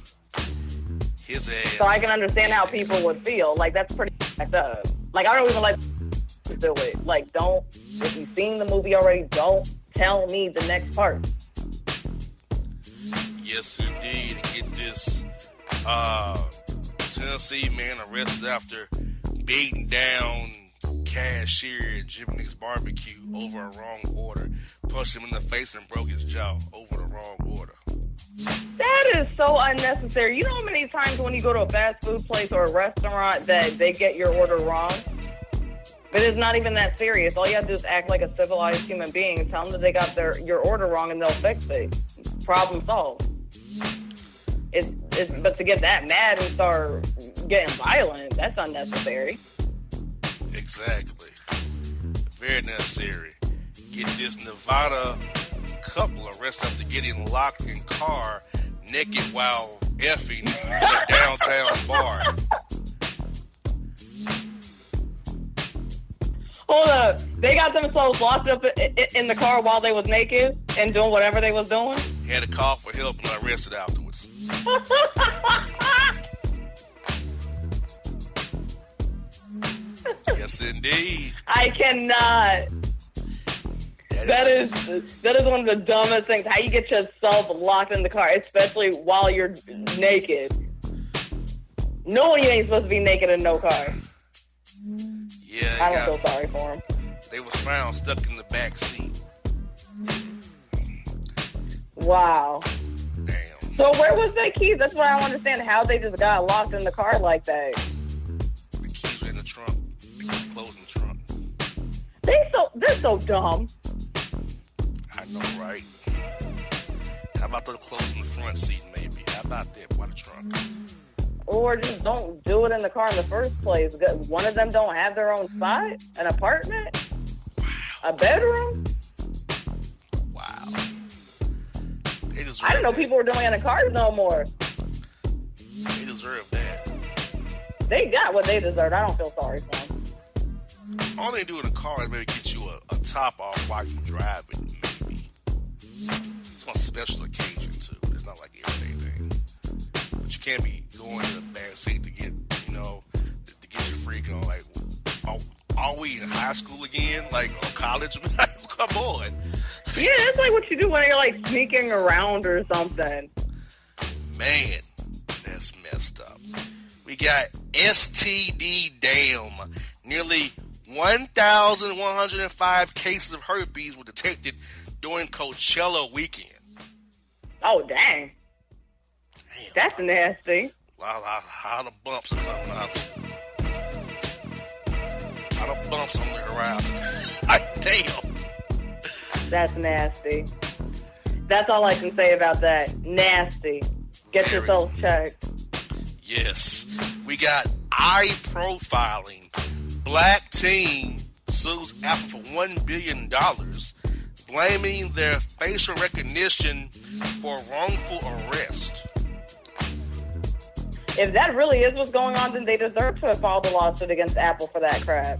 His ass. So I can understand how people would feel. Like, that's pretty fucked up. Like, I don't even like to do it. Like, if you've seen the movie already, don't tell me the next part. Yes, indeed. And get this, Tennessee man arrested after beating down cashier at Jimmy Barbecue over a wrong order. Punched him in the face and broke his jaw over the wrong order. That is so unnecessary. You know how many times when you go to a fast food place or a restaurant that they get your order wrong? But it's not even that serious. All you have to do is act like a civilized human being and tell them that they got your order wrong and they'll fix it. Problem solved. But to get that mad and start getting violent, that's unnecessary. Exactly. Very necessary. Get this Nevada couple arrested after getting locked in car naked while effing in a downtown bar. Hold up. They got themselves locked up in the car while they was naked and doing whatever they was doing? Had to call for help and arrested afterwards. Yes, indeed. I cannot. That is one of the dumbest things. How you get yourself locked in the car, especially while you're naked. No, you ain't supposed to be naked in no car. Yeah, I don't feel sorry for him. They was found stuck in the back seat. Wow. Damn. So where was their keys? That's what I don't understand. How they just got locked in the car like that. The keys were in the trunk. They put the clothes in the trunk. They're so dumb. I know, right? How about those clothes in the front seat, maybe? How about that by the trunk? Or just don't do it in the car in the first place. One of them don't have their own spot? An apartment? Wow. A bedroom? Wow. I didn't know people were doing it in cars no more. They deserve that. They got what they deserved. I don't feel sorry for them. All they do in a car is maybe get you a top off while you driving, maybe. It's on a special occasion, too. It's It's not like everyday thing. But you can't be going in a bad seat to get, to get your freak on. Like, are we in high school again? Like, or college? Come on. Yeah, that's like what you do when you're like sneaking around or something. Man, that's messed up. We got STD Damn. Nearly 1,105 cases of herpes were detected during Coachella weekend. Oh, dang. That's nasty. A lot of bumps are coming out. A lot of bumps on the horizon. Damn. That's nasty. That's all I can say about that. Nasty. Get yourself checked. Yes. We got eye profiling. Black teen sues Apple for $1 billion, blaming their facial recognition for wrongful arrest. If that really is what's going on, then they deserve to have filed a lawsuit against Apple for that crap.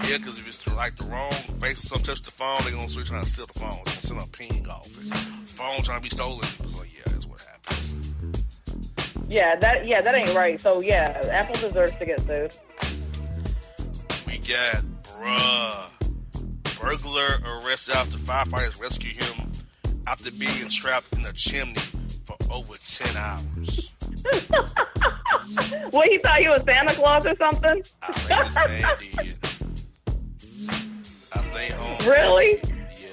Yeah, because if it's like the wrong face or something touch the phone, they're going to switch trying to steal the phone. They're going to send a ping off it. Phone trying to be stolen. So yeah, that's what happens. Yeah, that ain't right. So yeah, Apple deserves to get sued. We got burglar arrested after firefighters rescue him after being trapped in a chimney for over 10 hours. What, he thought he was Santa Claus or something? I think this man did. I think Really? Yeah.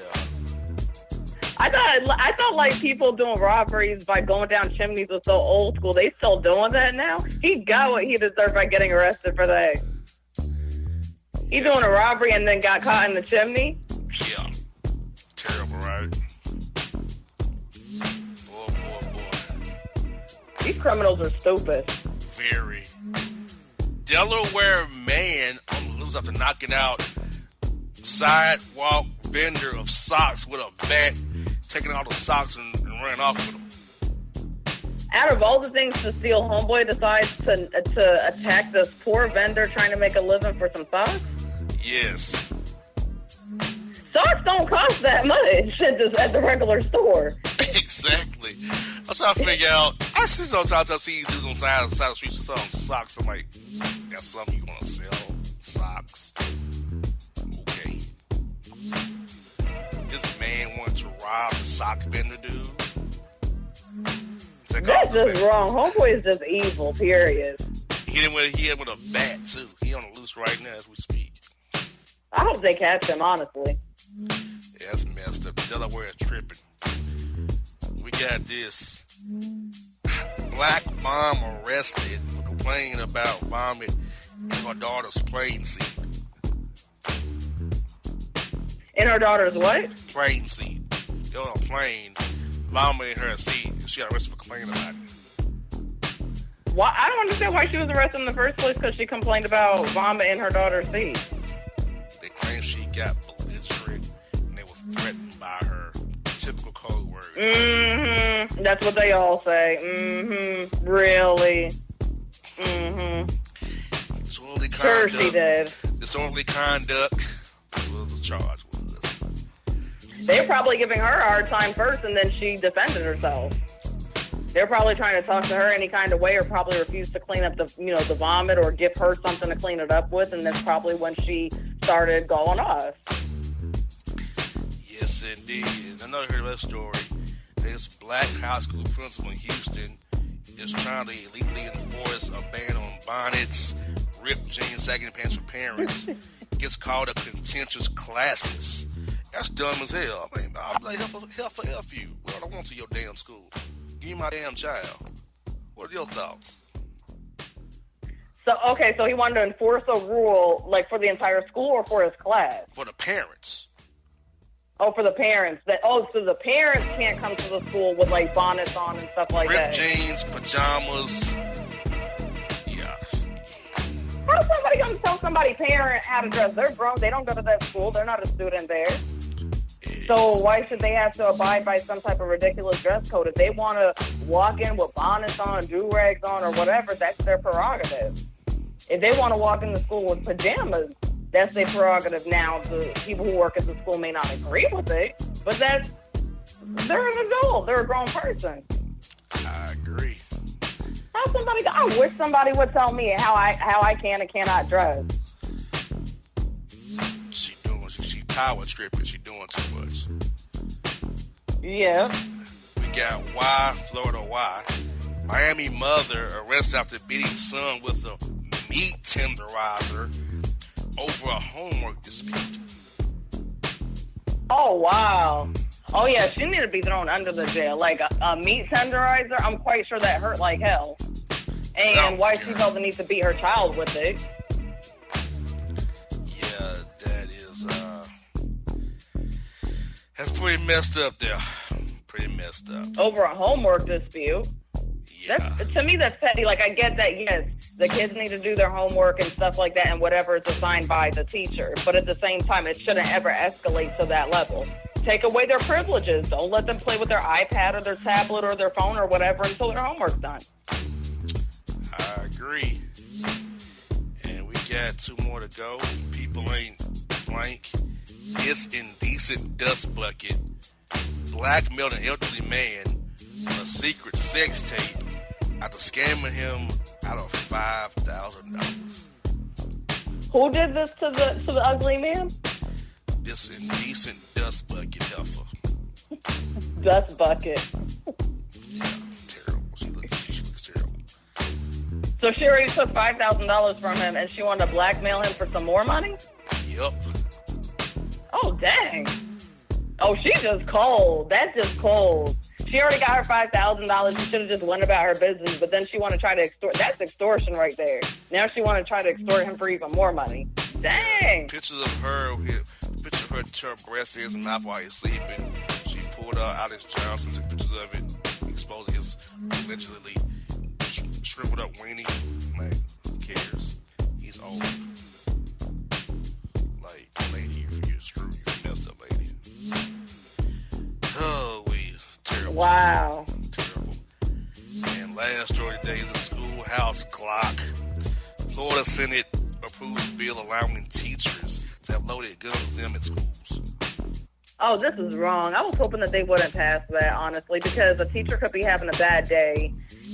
I thought like people doing robberies by going down chimneys was so old school. They still doing that now? He got what he deserved by getting arrested for that. He doing a robbery and then got caught in the chimney? Yeah. Terrible, right? Boy. These criminals are stupid. Very. Delaware man on the loose after knocking out sidewalk vendor of socks with a bat, taking all the socks and running off with them. Out of all the things to steal, homeboy decides to attack this poor vendor trying to make a living for some socks? Yes. Socks don't cost that much at the regular store. Exactly. I'm trying to figure out. I see sometimes I see dudes on the side of the street selling socks. I'm like, that's something you want to sell? Socks. Okay. This man wanted to rob the sock vendor dude. That's just wrong. Homeboy is just evil, period. He hit him with a bat, too. He on the loose right now as we speak. I hope they catch him, honestly. Yeah, that's messed up. Delaware is tripping. We got this. Black mom arrested for complaining about vomit in her daughter's plane seat. In her daughter's what? Plane seat. They on a plane, vomit in her seat. She got arrested for complaining about it. Why? I don't understand why she was arrested in the first place because she complained about vomit in her daughter's seat. They claim she got belligerent and they were threatened by her. Typical code word. Mm-hmm. That's what they all say. Mm-hmm. Really? Mm-hmm. Disorderly conduct. Sure she did. Disorderly conduct. That's what the charge was. They're probably giving her a hard time first, and then she defended herself. They're probably trying to talk to her any kind of way, or probably refuse to clean up the vomit, or give her something to clean it up with, and that's probably when she started going off. Yes, indeed. And I know you heard about that story. This black high school principal in Houston is trying to illegally enforce a ban on bonnets, ripped jeans, sagging pants for parents. Gets called a contentious classes. That's dumb as hell. I mean, I'm like, hell for you. What I don't want to your damn school. Give me my damn child. What are your thoughts? So he wanted to enforce a rule, like, for the entire school or for his class? For the parents. Oh, for the parents. So the parents can't come to the school with, like, bonnets on and stuff like that. Ripped jeans, pajamas. Yes. How's somebody going to tell somebody parent how to dress? They're grown. They don't go to that school. They're not a student there. So why should they have to abide by some type of ridiculous dress code? If they want to walk in with bonnets on, do-rags on, or whatever, that's their prerogative. If they want to walk into school with pajamas, that's their prerogative. Now, the people who work at the school may not agree with it, but that's They're an adult. They're a grown person. I agree. I wish somebody would tell me how I can and cannot dress. She power tripping. She doing too much. Yeah. We got Y, Florida Y. Miami mother arrested after beating son with a meat tenderizer over a homework dispute. Oh, wow. Oh, yeah, she needed to be thrown under the jail. Like a meat tenderizer, I'm quite sure that hurt like hell. And why she felt the need to beat her child with it. Yeah, that is, that's pretty messed up there. Pretty messed up. Over a homework dispute. Yeah. To me, that's petty. Like, I get that, yes, the kids need to do their homework and stuff like that and whatever is assigned by the teacher. But at the same time, it shouldn't ever escalate to that level. Take away their privileges. Don't let them play with their iPad or their tablet or their phone or whatever until their homework's done. I agree. And we got 2 more to go. People ain't blank. This indecent dust bucket blackmailed an elderly man on a secret sex tape after scamming him out of $5,000. Who did this to the ugly man? This indecent dust bucket heifer. Dust bucket. Yeah, terrible. She looks terrible. So she already took $5,000 from him and she wanted to blackmail him for some more money? Yep. Oh, dang. Oh, she's just cold. That's just cold. She already got her $5,000. She should have just went about her business, but then she want to try to extort. That's extortion right there. Now she want to try to extort him for even more money. Dang. Pictures of her breast in his mouth while he's sleeping. She pulled out his Johnson, took pictures of it, exposing his allegedly shriveled up weenie. Like, who cares? He's old. Like, lady, you're screwed. You messed up, lady. Oh, terrible. Wow. Terrible. And last story today is a schoolhouse clock. Florida Senate approves bill allowing teachers to have loaded guns with them in schools. Oh, this is wrong. I was hoping that they wouldn't pass that, honestly, because a teacher could be having a bad day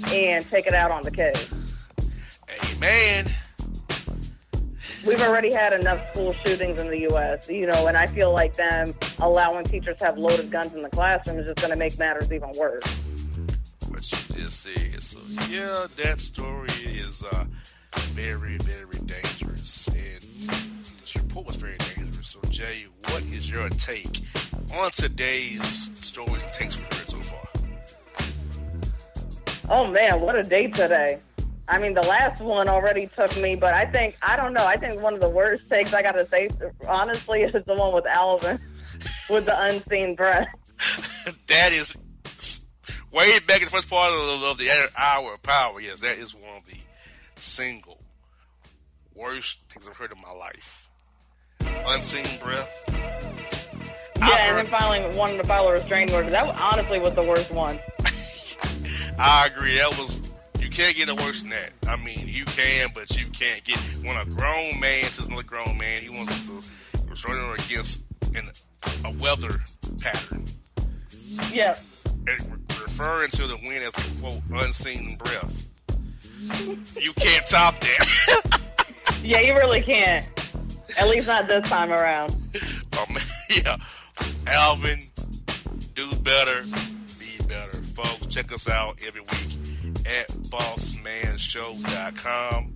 and take it out on the kids. Amen. We've already had enough school shootings in the U.S., and I feel like them allowing teachers to have loaded guns in the classroom is just going to make matters even worse. What you just said. So, yeah, that story is very, very dangerous. And this report was very dangerous. So, Jay, what is your take on today's stories and takes we've heard so far? Oh, man, what a day today. I mean, the last one already took me, but I think one of the worst takes I got to say, honestly, is the one with Alvin, with the unseen breath. That is way back in the first part of the hour of power. Yes, that is one of the single worst things I've heard in my life. Unseen breath. Yeah, and then finally wanting to file a restraining order. That honestly was the worst one. I agree. You can't get no worse than that. I mean, you can, but you can't get. When a grown man says another grown man, he wants to restrain her against a weather pattern. Yeah. And referring to the wind as the quote unseen breath. You can't top that. Yeah, you really can't. At least not this time around. Oh man, yeah. Alvin, do better, be better, folks. Check us out every week at bossmanshow.com.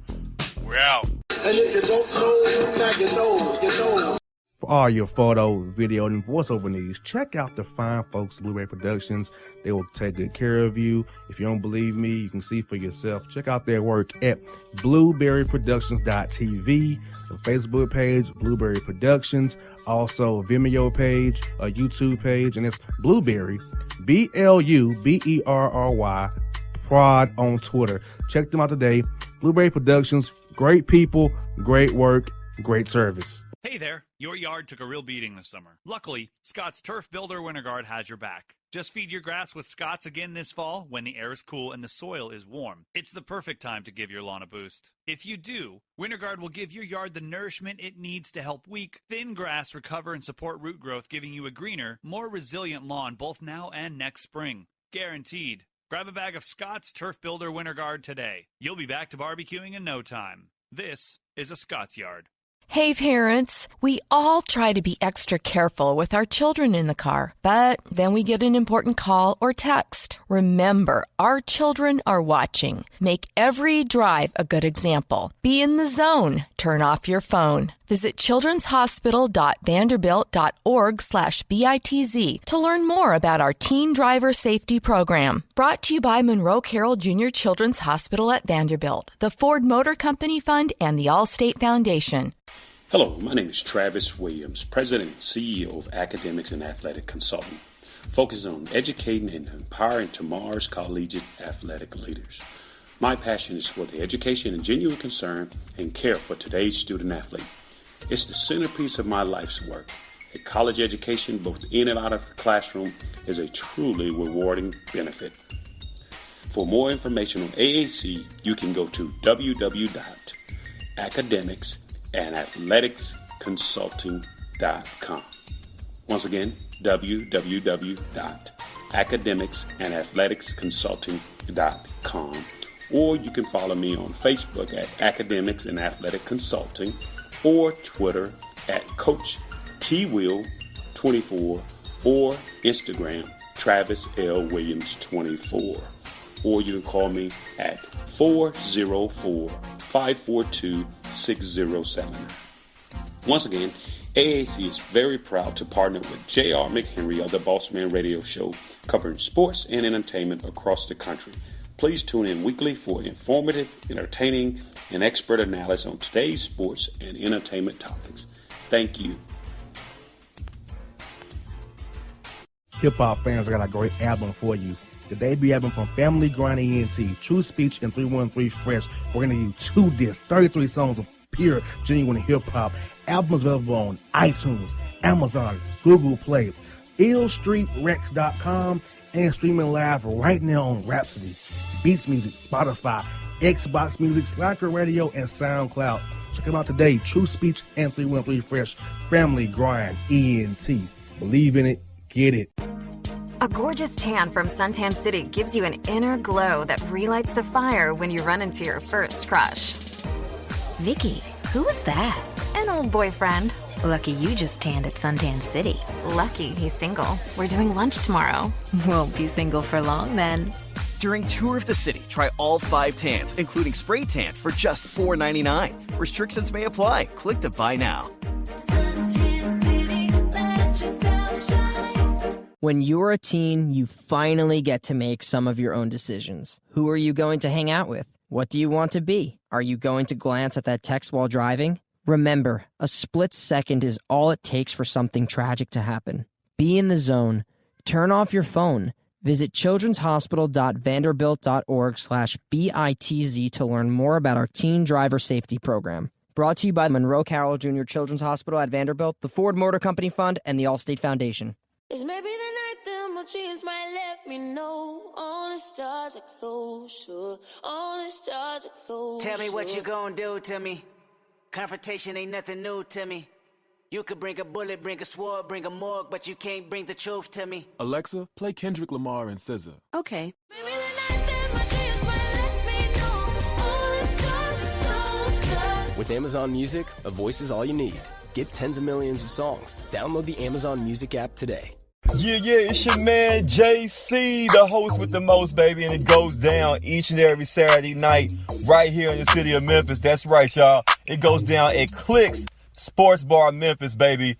We're out. And if you don't know, now you know. For all your photo, video, and voiceover needs, check out the fine folks at Blueberry Productions. They will take good care of you. If you don't believe me, you can see for yourself. Check out their work at blueberryproductions.tv, the Facebook page, Blueberry Productions, also a Vimeo page, a YouTube page, and it's Blueberry, BLUBERRY, Prod on Twitter. Check them out today. Blueberry Productions, great people, great work, great service. Hey there, your yard took a real beating this summer. Luckily, Scott's Turf Builder Winter Guard has your back. Just feed your grass with Scott's again this fall when the air is cool and the soil is warm. It's the perfect time to give your lawn a boost. If you do, WinterGuard will give your yard the nourishment it needs to help weak, thin grass recover and support root growth, giving you a greener, more resilient lawn both now and next spring. Guaranteed. Grab a bag of Scott's Turf Builder WinterGuard today. You'll be back to barbecuing in no time. This is a Scott's Yard. Hey parents, we all try to be extra careful with our children in the car, but then we get an important call or text. Remember, our children are watching. Make every drive a good example. Be in the zone. Turn off your phone. Visit childrenshospital.vanderbilt.org/BITZ to learn more about our teen driver safety program. Brought to you by Monroe Carroll Jr. Children's Hospital at Vanderbilt, the Ford Motor Company Fund, and the Allstate Foundation. Hello, my name is Travis Williams, President and CEO of Academics and Athletic Consulting, focusing on educating and empowering tomorrow's collegiate athletic leaders. My passion is for the education and genuine concern and care for today's student athlete. It's the centerpiece of my life's work. A college education, both in and out of the classroom, is a truly rewarding benefit. For more information on AAC, you can go to www.academicsandathleticsconsulting.com. Once again, www.academicsandathleticsconsulting.com. Or you can follow me on Facebook at Academics and Athletic Consulting, or Twitter at Coach TWill24, or Instagram Travis L. Williams 24. Or you can call me at 404-542-6079. Once again, AAC is very proud to partner with J.R. McHenry of the Bossman Radio Show, covering sports and entertainment across the country. Please tune in weekly for informative, entertaining, and expert analysis on today's sports and entertainment topics. Thank you. Hip-hop fans, I got a great album for you. The debut album from Family Grind ENT, True Speech and 313 Fresh. We're going to give you 2 discs, 33 songs of pure, genuine hip-hop. Albums available on iTunes, Amazon, Google Play, illstreetrex.com, and streaming live right now on Rhapsody, Beats Music, Spotify, Xbox Music, Slacker Radio, and SoundCloud. Check them out today. True Speech and 313 Fresh. Family Grind ENT. Believe in it. Get it. A gorgeous tan from Suntan City gives you an inner glow that relights the fire when you run into your first crush. Vicky, who was that? An old boyfriend. Lucky you just tanned at Suntan City. Lucky he's single. We're doing lunch tomorrow. Won't be single for long then. During Tour of the City, try all 5 tans, including spray tan, for just $4.99. Restrictions may apply. Click to buy now. Suntan City, let yourself shine. When you're a teen, you finally get to make some of your own decisions. Who are you going to hang out with? What do you want to be? Are you going to glance at that text while driving? Remember, a split second is all it takes for something tragic to happen. Be in the zone. Turn off your phone. Visit childrenshospital.vanderbilt.org/BITZ to learn more about our teen driver safety program. Brought to you by Monroe Carroll Jr. Children's Hospital at Vanderbilt, the Ford Motor Company Fund, and the Allstate Foundation. It's maybe the night that my dreams might let me know. All the stars are closer. All the stars are closer. Tell me what you gonna do to me. Confrontation ain't nothing new to me. You could bring a bullet, bring a sword, bring a morgue, but you can't bring the truth to me. Alexa, play Kendrick Lamar and SZA. Okay. Maybe the night that my dreams might let me know. All the stars are closer. With Amazon Music, a voice is all you need. Get tens of millions of songs. Download the Amazon Music app today. Yeah, it's your man JC, the host with the most, baby, and it goes down each and every Saturday night right here in the city of Memphis. That's right, y'all. It goes down at Clicks Sports Bar Memphis, baby.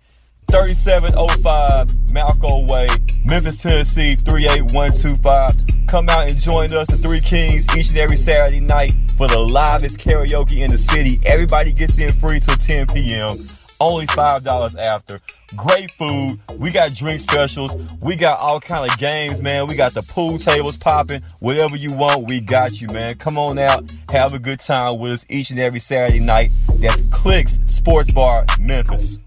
3705 Malco Way, Memphis, Tennessee, 38125. Come out and join us, the Three Kings, each and every Saturday night for the livest karaoke in the city. Everybody gets in free till 10 p.m. Only $5 after. Great food. We got drink specials. We got all kind of games, man. We got the pool tables popping. Whatever you want, we got you, man. Come on out. Have a good time with us each and every Saturday night. That's Clicks Sports Bar, Memphis.